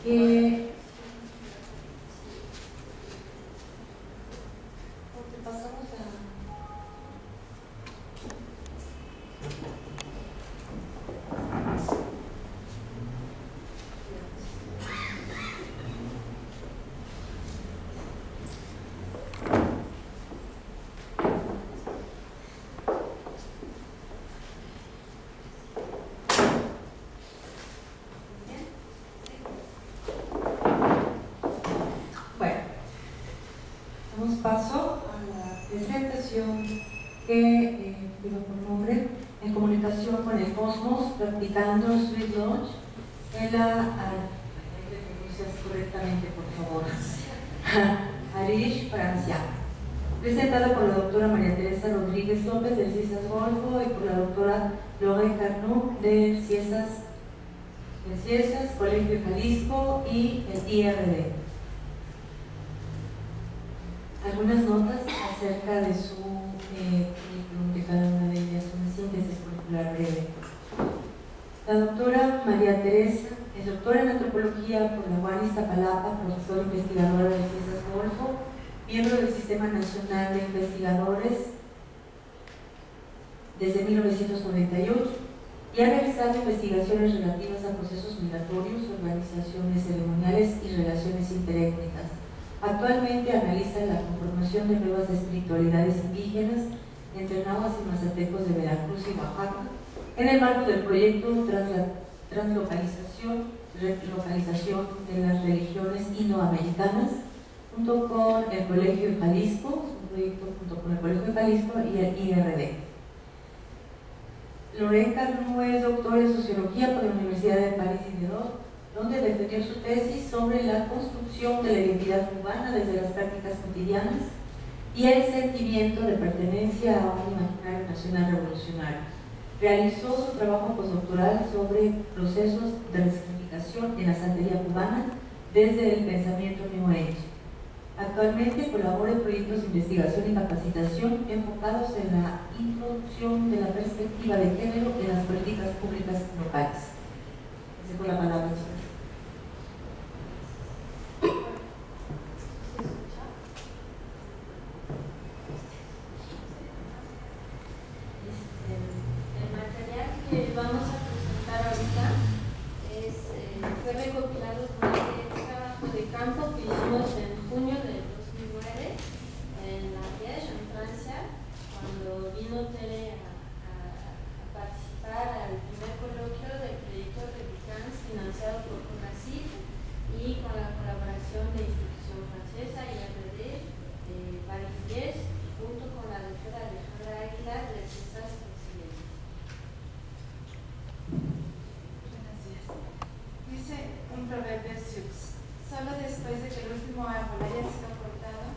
que paso a la presentación que lleva por nombre En comunicación con el cosmos, practicando Sweet Launch en la, que pronuncias correctamente por favor, Arish, Francia, presentada por la doctora María Teresa Rodríguez López del CIESAS Golfo y por la doctora Lorraine Carnot del CIESAS, Colegio Jalisco y el IRD. Algunas notas acerca de su currículum, de cada una de ellas, una síntesis curricular breve. La doctora María Teresa es doctora en antropología por la UAN Iztapalapa, profesora investigadora del CIESAS Golfo, miembro del Sistema Nacional de Investigadores desde 1998 y ha realizado investigaciones relativas a procesos migratorios, organizaciones ceremoniales y relaciones interétnicas. Actualmente analiza la conformación de nuevas espiritualidades indígenas entre nahuas y mazatecos de Veracruz y Oaxaca en el marco del proyecto Translocalización de las religiones indoamericanas junto con el Colegio de Jalisco, un proyecto junto con el Colegio de Jalisco y el IRD. Lorraine Carnot es doctora en Sociología por la Universidad de París y Diderot, donde defendió su tesis sobre la construcción de la identidad cubana desde las prácticas cotidianas y el sentimiento de pertenencia a un imaginario nacional revolucionario. Realizó su trabajo postdoctoral sobre procesos de resignificación en la santería cubana desde el pensamiento New Age. Actualmente colabora en proyectos de investigación y capacitación enfocados en la introducción de la perspectiva de género en las políticas públicas locales. Con la palabra. El material que vamos a presentar ahorita fue recopilado durante el trabajo de campo que hicimos en junio del 2009 en la Liège, en Francia, cuando vino Tere a participar al primer coloquio del proyecto Replicans financiado por CONACYT y con la colaboración de institución francesa y IRD de Paris 10 junto con la doctora Alejandra Aguilar del CIESAS brasileño. Gracias. Dice un proverbio Sioux: solo después de que el último árbol haya sido cortado,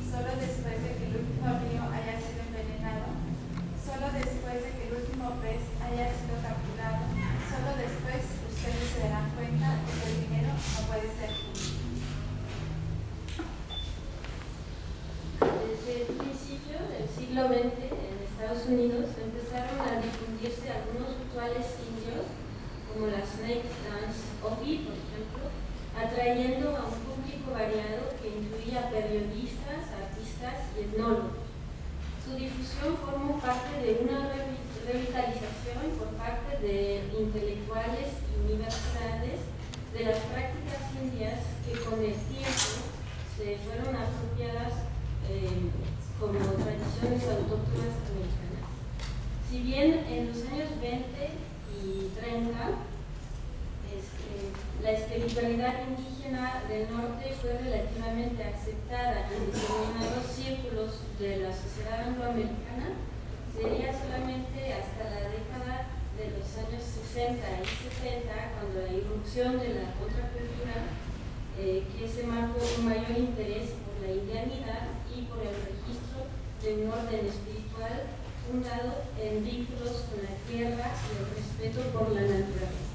solo después de que el último río haya sido envenenado, solo después de que el último pez haya sido capturado, solo después ustedes se darán cuenta de que el dinero no puede ser público. Desde el principio del siglo XX en Estados Unidos empezaron a difundirse algunos rituales indios como la Snake Dance Obi, por ejemplo, atrayendo a un público variado que incluía periodistas, artistas y etnólogos. Su difusión formó parte de una revitalización por parte de intelectuales y universidades de las prácticas indias que con el tiempo se fueron apropiadas como tradiciones autóctonas americanas. Si bien en los años 20 y 30 la espiritualidad indígena del norte fue relativamente aceptada en determinados círculos de la sociedad angloamericana, sería solamente hasta la década de los años 60 y 70, cuando la irrupción de la contracultura, que se marcó un mayor interés por la indianidad y por el registro de un orden espiritual fundado en vínculos con la tierra y el respeto por la naturaleza.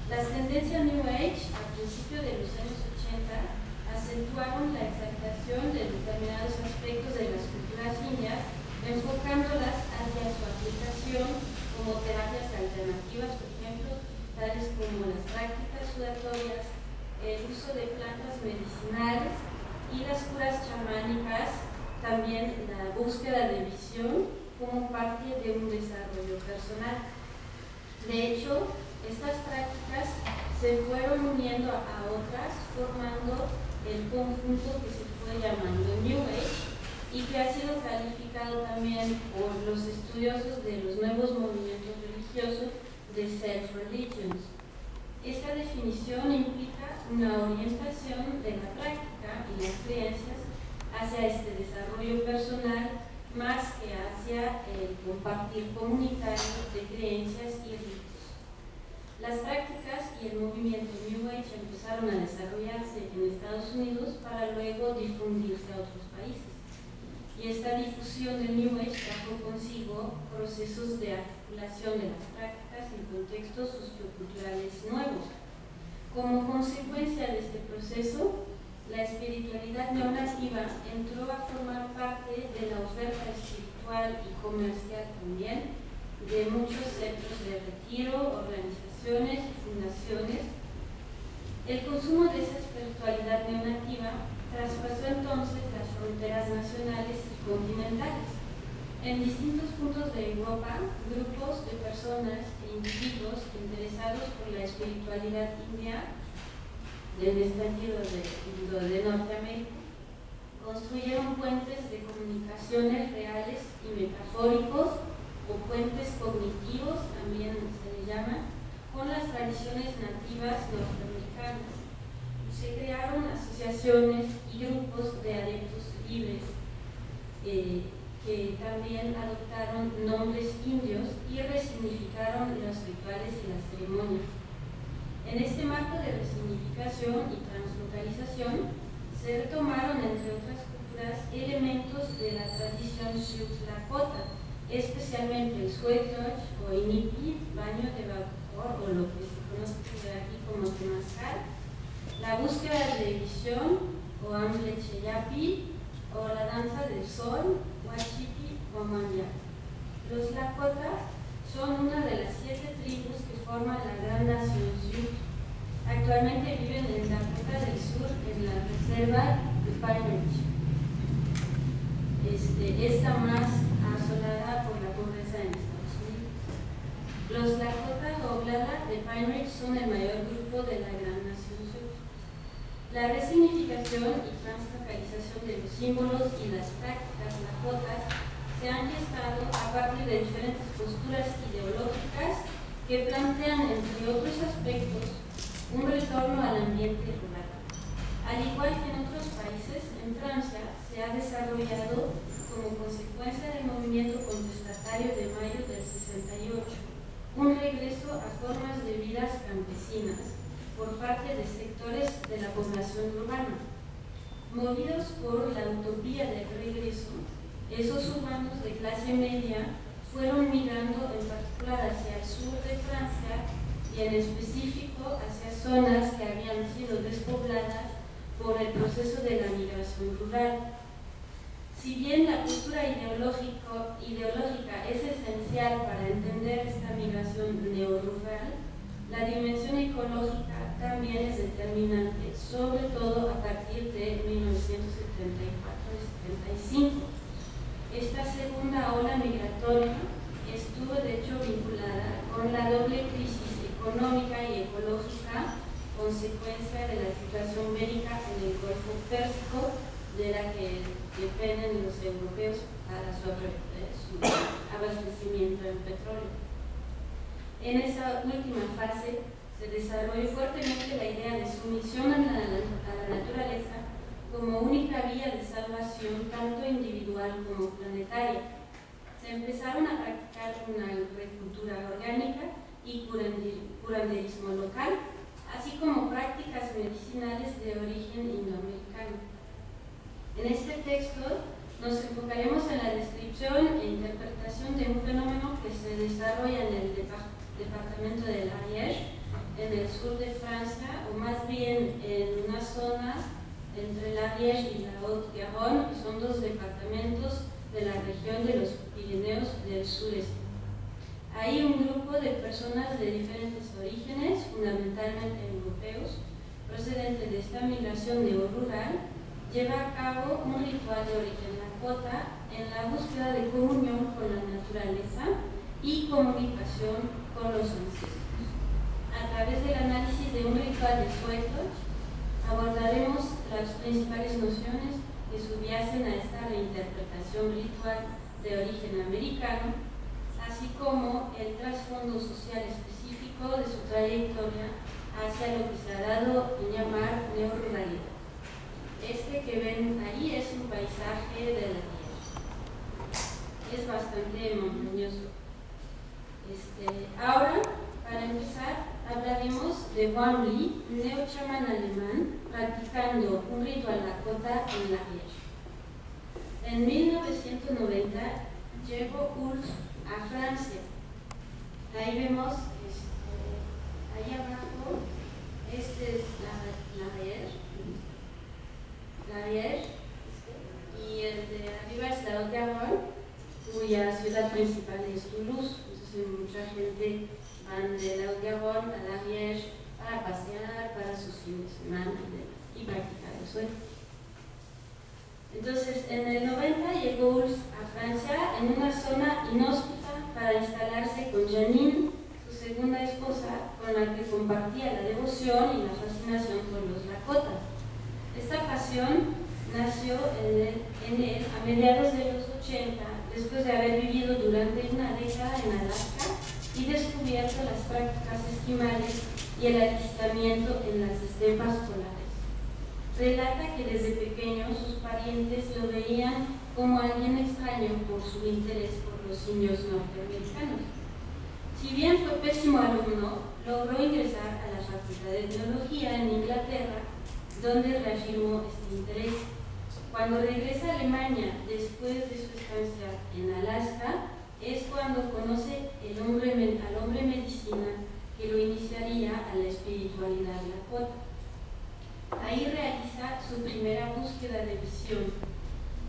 Las tendencias New Age a principios de los años 80 acentuaron la exaltación de determinados aspectos de las culturas indias, enfocándolas hacia su aplicación como terapias alternativas, por ejemplo, tales como las prácticas sudatorias, el uso de plantas medicinales y las curas chamánicas, también la búsqueda de visión como parte de un desarrollo personal. De hecho, estas prácticas se fueron uniendo a otras, formando el conjunto que se fue llamando New Age y que ha sido calificado también por los estudiosos de los nuevos movimientos religiosos de self-religions. Esta definición implica una orientación de la práctica y las creencias hacia este desarrollo personal más que hacia el compartir comunitario de creencias y ritos. Las prácticas y el movimiento New Age empezaron a desarrollarse en Estados Unidos para luego difundirse a otros países. Y esta difusión del New Age trajo consigo procesos de articulación de las prácticas en contextos socioculturales nuevos. Como consecuencia de este proceso, la espiritualidad neonativa entró a formar parte de la oferta espiritual y comercial también de muchos centros de retiro, organizaciones y fundaciones. El consumo de esa espiritualidad neonativa traspasó entonces las fronteras nacionales y continentales. En distintos puntos de Europa, grupos de personas e individuos interesados por la espiritualidad india, en este sentido de Norteamérica, construyeron puentes de comunicaciones reales y metafóricos, o puentes cognitivos, también se le llama, con las tradiciones nativas norteamericanas. Se crearon asociaciones y grupos de adeptos libres que también adoptaron nombres indios y resignificaron los rituales y las ceremonias. En este marco de resignificación y translocalización se retomaron, entre otras culturas, elementos de la tradición Sioux Lakota, especialmente el Sweat Lodge o Inipi, baño de vapor, o lo que se conoce aquí como temazcal, la búsqueda de visión o Amble Cheyapi, o la danza del sol, Huachipi o Manya. Los Lakota son una de las 7 tribus que forman la gran nación Sioux. Actualmente viven en Dakota del Sur, en la reserva de Pine Ridge. Esta más asolada por la pobreza en Estados Unidos. Los Lakota Oglala de Pine Ridge son el mayor grupo de la gran nación Sioux. La resignificación y translocalización de los símbolos y las prácticas lakotas se han gestado a partir de diferentes posturas ideológicas que plantean, entre otros aspectos, un retorno al ambiente rural. Al igual que en otros países, en Francia se ha desarrollado como consecuencia del movimiento contestatario de mayo del 68 un regreso a formas de vidas campesinas por parte de sectores de la población urbana. Movidos por la utopía del regreso, esos urbanos de clase media fueron migrando en particular hacia el sur de Francia y en específico hacia zonas que habían sido despobladas por el proceso de la migración rural. Si bien la postura ideológica es esencial para entender esta migración neorrural, la dimensión ecológica también es determinante, sobre todo a partir de 1974-75. Esta segunda ola migratoria estuvo de hecho vinculada con la doble crisis económica y ecológica, consecuencia de la situación bélica en el Golfo Pérsico, de la que dependen los europeos para su abastecimiento en petróleo. En esa última fase se desarrolló fuertemente la idea de sumisión a la naturaleza como única vía de salvación tanto individual como planetaria. Se empezaron a practicar una agricultura orgánica y curanderismo local, así como prácticas medicinales de origen indoamericano. En este texto nos enfocaremos en la descripción e interpretación de un fenómeno que se desarrolla en el departamento de l'Ariège, en el sur de Francia, o más bien en una zona entre l'Ariège y la Haute-Garonne, que son 2 departamentos de la región de los Pirineos del sureste. Ahí un grupo de personas de diferentes orígenes, fundamentalmente europeos, procedente de esta migración neorrural, lleva a cabo un ritual de origen lakota en la búsqueda de comunión con la naturaleza y comunicación con los ancestros. A través del análisis de un ritual de sueltos, abordaremos las principales nociones que subyacen a esta reinterpretación ritual de origen americano, así como el trasfondo social específico de su trayectoria hacia lo que se ha dado en llamar neoruralidad. Este que ven ahí es un paisaje de la tierra. Es bastante montañoso. Ahora, para empezar, hablaremos de Wang Li, neo-chamán alemán, practicando un ritual lakota en la Riech. En 1990 llegó Ulf a Francia. Ahí vemos, ahí abajo, este es la Riech, y el de arriba es la Haute-Garonne, cuya ciudad principal es Toulouse. Entonces mucha gente van de la Haute-Garonne a la Riech para pasear, para sus fines de semana y practicar el suelo. Entonces, en el 90 llegó Ulf a Francia en una zona inhóspita para instalarse con Janine, su segunda esposa, con la que compartía la devoción y la fascinación por los lakotas. Esta pasión nació en él a mediados de los 80, después de haber vivido durante una década en Alaska y descubierto las prácticas esquimales y el avistamiento en las estepas polares. Relata que desde pequeño sus parientes lo veían como alguien extraño por su interés por los indios norteamericanos. Si bien fue pésimo alumno, logró ingresar a la Facultad de Teología en Inglaterra, donde reafirmó este interés. Cuando regresa a Alemania después de su estancia en Alaska, es cuando conoce al hombre medicina que lo iniciaría a la espiritualidad lakota. Ahí realiza su primera búsqueda de visión.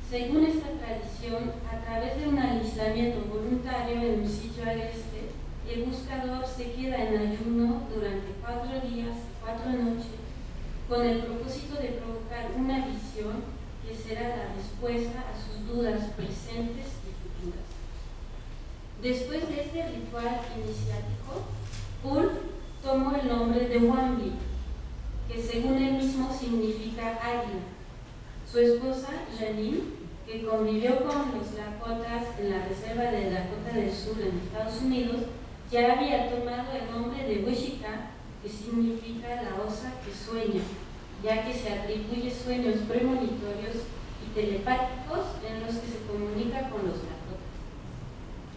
Según esta tradición, a través de un aislamiento voluntario en un sitio agreste, el buscador se queda en ayuno durante 4 días y 4 noches, con el propósito de provocar una visión que será la respuesta a sus dudas presentes y futuras. Después de este ritual iniciático, Ulf tomó el nombre de Wang Li, que según él mismo significa águila. Su esposa, Janine, que convivió con los lakotas en la reserva de Dakota del Sur en Estados Unidos, ya había tomado el nombre de Wishika, que significa la osa que sueña, ya que se atribuye sueños premonitorios y telepáticos en los que se comunica con los lakotas.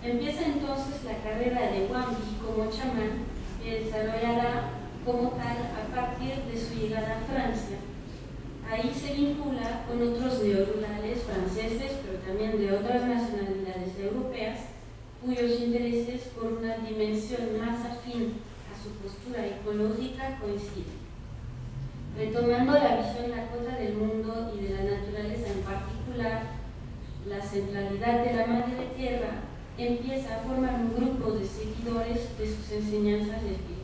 Empieza entonces la carrera de Wang Li como chamán, que desarrollará como tal a partir de su llegada a Francia. Ahí se vincula con otros neorurales franceses, pero también de otras nacionalidades europeas, cuyos intereses por una dimensión más afín a su postura ecológica coinciden. Retomando la visión lakota del mundo y de la naturaleza en particular, la centralidad de la Madre Tierra, empieza a formar un grupo de seguidores de sus enseñanzas espirituales.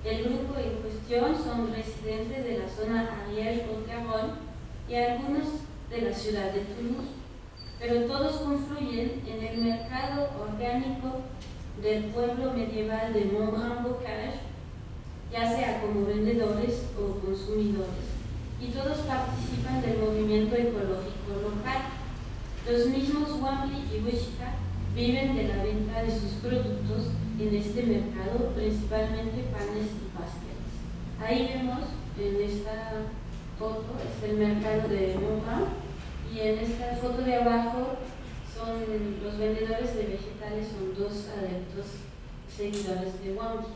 El grupo en cuestión son residentes de la zona Ariège-Haute-Garonne y algunos de la ciudad de Toulouse, pero todos confluyen en el mercado orgánico del pueblo medieval de Montbrun-Bocage, ya sea como vendedores o consumidores, y todos participan del movimiento ecológico local. Los mismos Wang Li y Wishika viven de la venta de sus productos en este mercado, principalmente panes y pasteles. Ahí vemos en esta foto es el mercado de Montbrun, y en esta foto de abajo son los vendedores de vegetales, son 2 adeptos seguidores de Wang Li.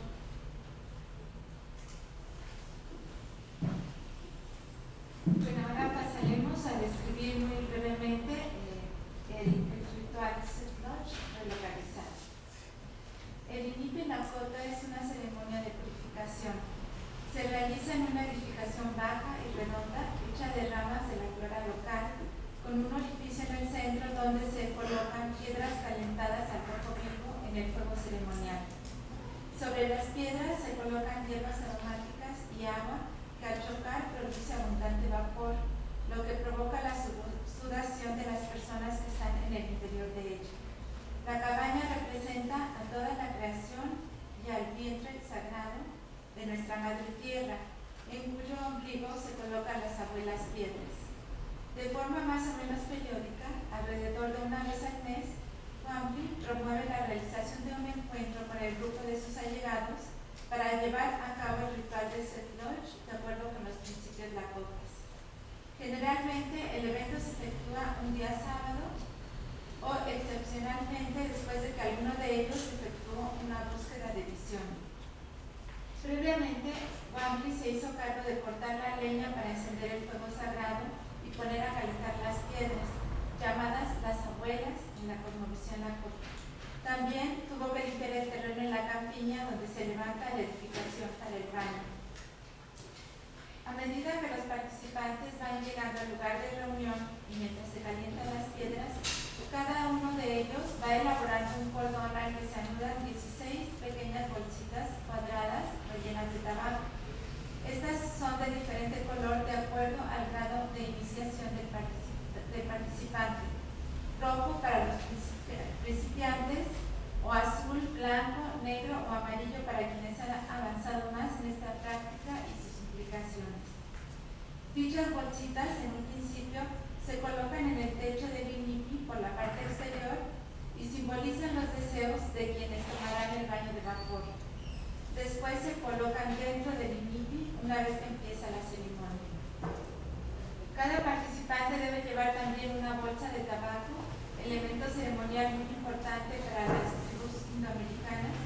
Bueno, ahora pasaremos a describir muy brevemente el ritual Sefloch relocalizado. El Inipi Lakota es una ceremonia de purificación. Se realiza en una edificación baja y redonda, hecha de ramas de la flora local, con un orificio en el centro donde se colocan piedras calentadas al poco tiempo en el fuego ceremonial. Sobre las piedras se colocan hierbas aromáticas y agua la madre tierra, en cuyo ombligo se colocan las abuelas piedras. De forma más o menos periódica, alrededor de una vez al mes, Wampi promueve la realización de un encuentro con el grupo de sus allegados para llevar a cabo el ritual de Seth Lodge de acuerdo con los principios lakotas. Generalmente el evento se efectúa un día sábado o excepcionalmente después de que alguno de ellos efectuó una búsqueda de visión. Previamente, Wampi se hizo cargo de cortar la leña para encender el fuego sagrado y poner a calentar las piedras, llamadas las abuelas en la cosmovisión lakota. También tuvo que limpiar el terreno en la campiña donde se levanta la edificación para el baño. A medida que los participantes van llegando al lugar de reunión y mientras se calientan las piedras, cada uno de ellos va elaborando un cordón al que se anudan 16 pequeñas bolsitas cuadradas rellenas de tabaco. Estas son de diferente color de acuerdo al grado de iniciación del participante. Rojo para los principiantes, o azul, blanco, negro o amarillo para quienes han avanzado más en esta práctica y sus implicaciones. Dichas bolsitas en un principio se colocan en el techo del inipi por la parte exterior y simbolizan los deseos de quienes tomarán el baño de vapor. Después se colocan dentro del inipi una vez que empieza la ceremonia. Cada participante debe llevar también una bolsa de tabaco, elemento ceremonial muy importante para las tribus indoamericanas.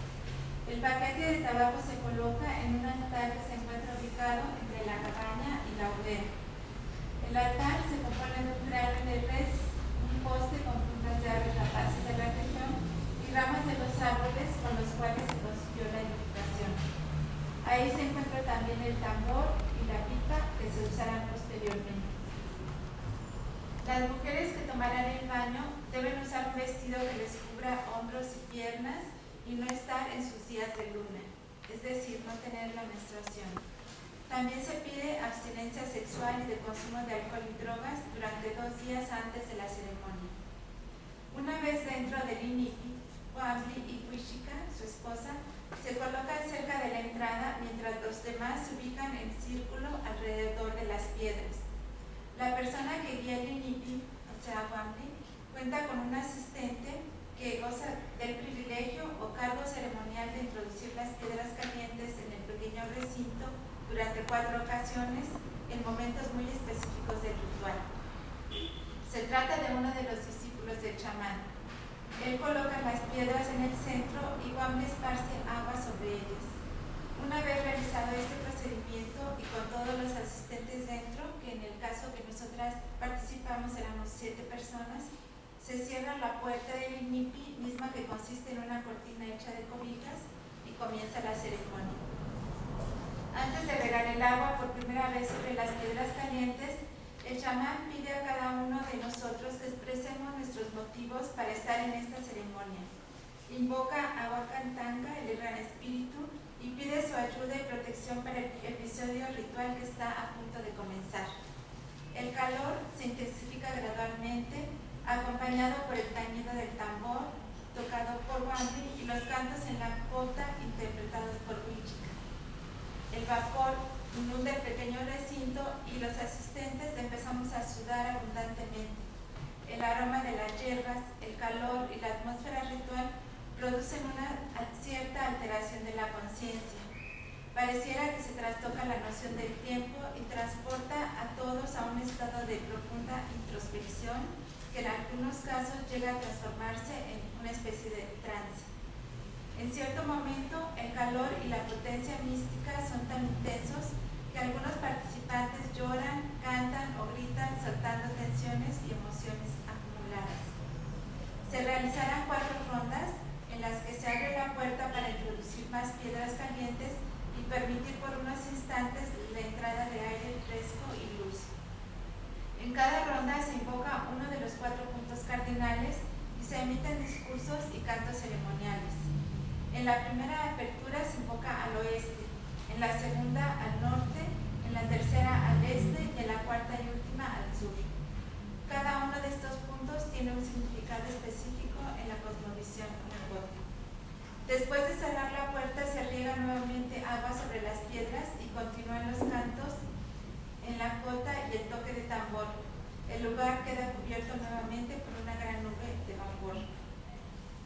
El paquete de tabaco se coloca en un altar que se encuentra ubicado entre la cabaña y la hoguera. El altar se compone de un cráneo de res, un poste con puntas de aves rapaces de la región y ramas de los árboles con los cuales se construyó la edificación. Ahí se encuentra también el tambor y la pipa que se usarán posteriormente. Las mujeres que tomarán el baño deben usar un vestido que les cubra hombros y piernas y no estar en sus días de luna, es decir, no tener la menstruación. También se pide abstinencia sexual y de consumo de alcohol y drogas durante 2 días antes de la ceremonia. Una vez dentro del inipi, Wampi y Wishika, su esposa, se colocan cerca de la entrada mientras los demás se ubican en círculo alrededor de las piedras. La persona que guía el inipi, o sea Wampi, cuenta con un asistente que goza del privilegio o cargo ceremonial de introducir las piedras calientes en el pequeño recinto durante 4 ocasiones en momentos muy específicos del ritual. Se trata de uno de los discípulos del chamán. Él coloca las piedras en el centro y Wampi esparce agua sobre ellas. Una vez realizado este procedimiento y con todos los asistentes dentro, que en el caso que nosotras participamos éramos 7 personas, se cierra la puerta del inipi, misma que consiste en una cortina hecha de cobijas, y comienza la ceremonia. Antes de regar el agua por primera vez sobre las piedras calientes, el chamán pide a cada uno de nosotros que expresemos nuestros motivos para estar en esta ceremonia. Invoca a Wakantanga, el gran espíritu, y pide su ayuda y protección para el episodio ritual que está a punto de comenzar. El calor se intensifica gradualmente, acompañado por el tañido del tambor, tocado por Wampi, y los cantos en la kota interpretados por Wishika. El vapor inunda el pequeño recinto y los asistentes empezamos a sudar abundantemente. El aroma de las hierbas, el calor y la atmósfera ritual producen una cierta alteración de la conciencia. Pareciera que se trastoca la noción del tiempo y transporta a todos a un estado de profunda introspección que en algunos casos llega a transformarse en una especie de trance. En cierto momento, el calor y la potencia mística son tan intensos que algunos participantes lloran, cantan o gritan soltando tensiones y emociones acumuladas. Se realizarán 4 rondas en las que se abre la puerta para introducir más piedras calientes y permitir por unos instantes la entrada de aire fresco y luz. En cada ronda se invoca uno de los 4 puntos cardinales y se emiten discursos y cantos ceremoniales. En la primera apertura se invoca al oeste, en la segunda al norte, en la tercera al este y en la cuarta y última al sur. Cada uno de estos puntos tiene un significado específico en la cosmovisión lakota. Después de cerrar la puerta se riega nuevamente agua sobre las piedras y continúan los cantos en la cota y el toque de tambor. El lugar queda cubierto nuevamente por una gran nube de vapor.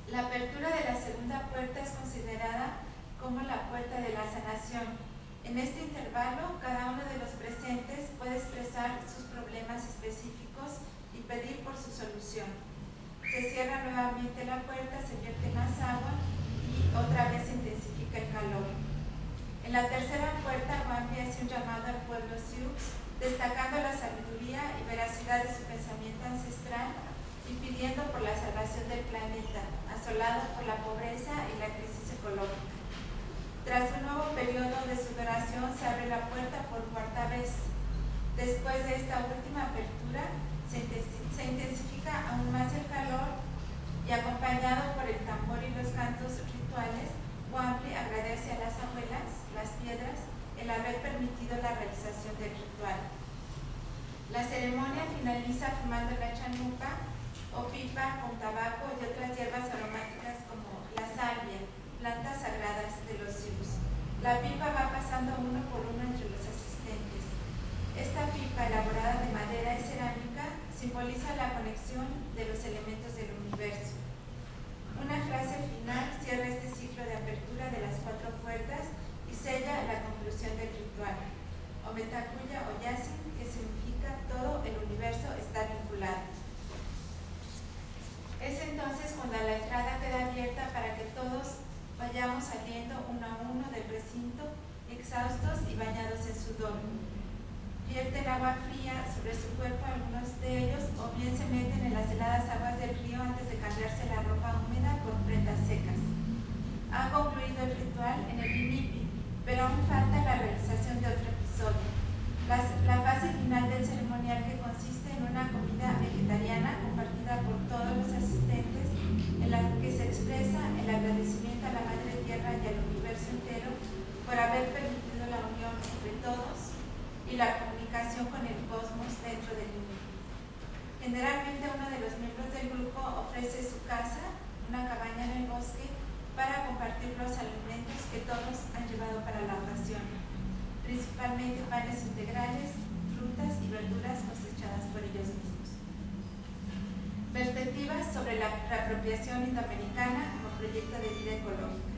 La apertura de la segunda puerta es considerada como la puerta de la sanación. En este intervalo, cada uno de los presentes puede expresar sus problemas específicos y pedir por su solución. Se cierra nuevamente la puerta, se vierte más agua y otra vez se intensifica el calor. En la tercera puerta, Wampi hace un llamado al pueblo Sioux, destacando la sabiduría y veracidad de su pensamiento ancestral y pidiendo por la salvación del planeta, asolado por la pobreza y la crisis ecológica. Tras un nuevo periodo de sudoración, se abre la puerta por cuarta vez. Después de esta última apertura, se intensifica aún más el calor y, acompañado por el tambor y los cantos rituales, Wampi agradece a las abuelas, las piedras, el haber permitido la realización del ritual. La ceremonia finaliza fumando la chanupa o pipa con tabaco y otras hierbas aromáticas como la salvia, plantas sagradas de los Sioux. La pipa va pasando uno por uno entre los asistentes. Esta pipa, elaborada de madera y cerámica, simboliza la conexión de los elementos del universo. Una frase final cierra este ciclo de apertura de las 4 puertas y sella la conclusión del ritual. Ometakuya o Yasin, que significa todo el universo está vinculado. Es entonces cuando la entrada queda abierta para que todos vayamos saliendo uno a uno del recinto, exhaustos y bañados en sudor. Vierten agua fría sobre su cuerpo algunos de ellos, o bien se meten en las heladas aguas del río antes de cambiarse la ropa húmeda por prendas secas. Ha concluido el ritual en el Inipi, pero aún falta la realización de otro episodio. La fase final del ceremonial, que consiste en una comida vegetariana compartida por todos los asistentes, en la que se expresa el agradecimiento a la Madre Tierra y al universo entero por haber permitido la unión entre todos y la comunicación con el cosmos dentro del mundo. Generalmente uno de los miembros del grupo ofrece su casa, una cabaña en el bosque, para compartir los alimentos que todos han llevado para la ocasión, principalmente panes integrales, frutas y verduras cosechadas por ellos mismos. Perspectivas sobre la reapropiación indoamericana como proyecto de vida ecológica.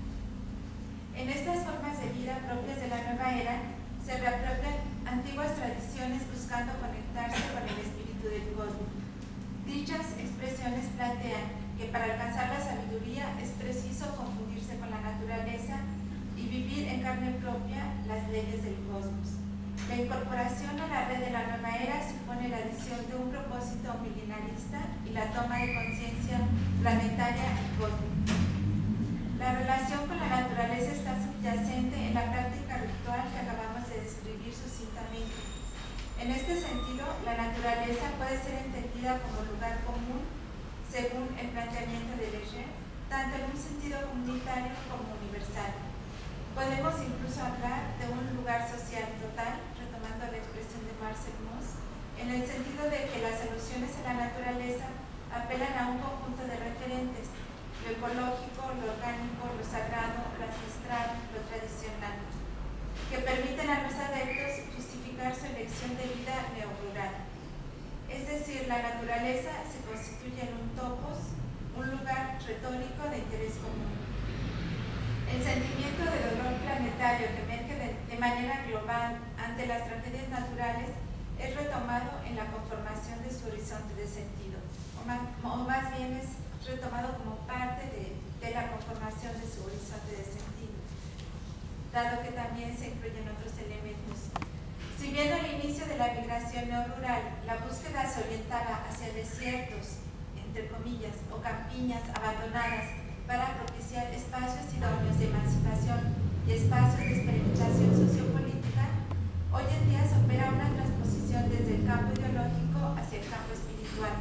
En estas formas de vida propias de la nueva era, se reapropian antiguas tradiciones buscando conectarse con el espíritu del cosmos. Dichas expresiones plantean que para alcanzar la sabiduría es preciso confundirse con la naturaleza y vivir en carne propia las leyes del cosmos. La incorporación a la red de la nueva era supone la adición de un propósito milenarista y la toma de conciencia planetaria y cósmica. La relación con la naturaleza está subyacente en la práctica ritual que acabamos de describir sucintamente. En este sentido, la naturaleza puede ser entendida como lugar común, según el planteamiento de Leger, tanto en un sentido comunitario como universal. Podemos incluso hablar de un lugar social total, retomando la expresión de Marcel Mauss, en el sentido de que las alusiones a la naturaleza apelan a un conjunto de referentes: lo ecológico, lo orgánico, lo sagrado, lo ancestral, lo tradicional, que permiten a los adeptos justificar su elección de vida neorural. Es decir, la naturaleza se constituye en un topos, un lugar retórico de interés común. El sentimiento de dolor planetario que emerge de manera global ante las tragedias naturales es retomado en la conformación de su horizonte de sentido, o más bien es retomado como parte de la conformación de su horizonte de sentido, dado que también se incluyen otros elementos. Si bien al inicio de la migración neorural la búsqueda se orientaba hacia desiertos, entre comillas, o campiñas abandonadas para propiciar espacios idóneos de emancipación y espacios de experimentación sociopolítica, hoy en día se opera una transposición desde el campo ideológico hacia el campo espiritual,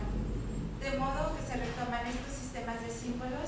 de modo que se retoman estos sistemas de símbolos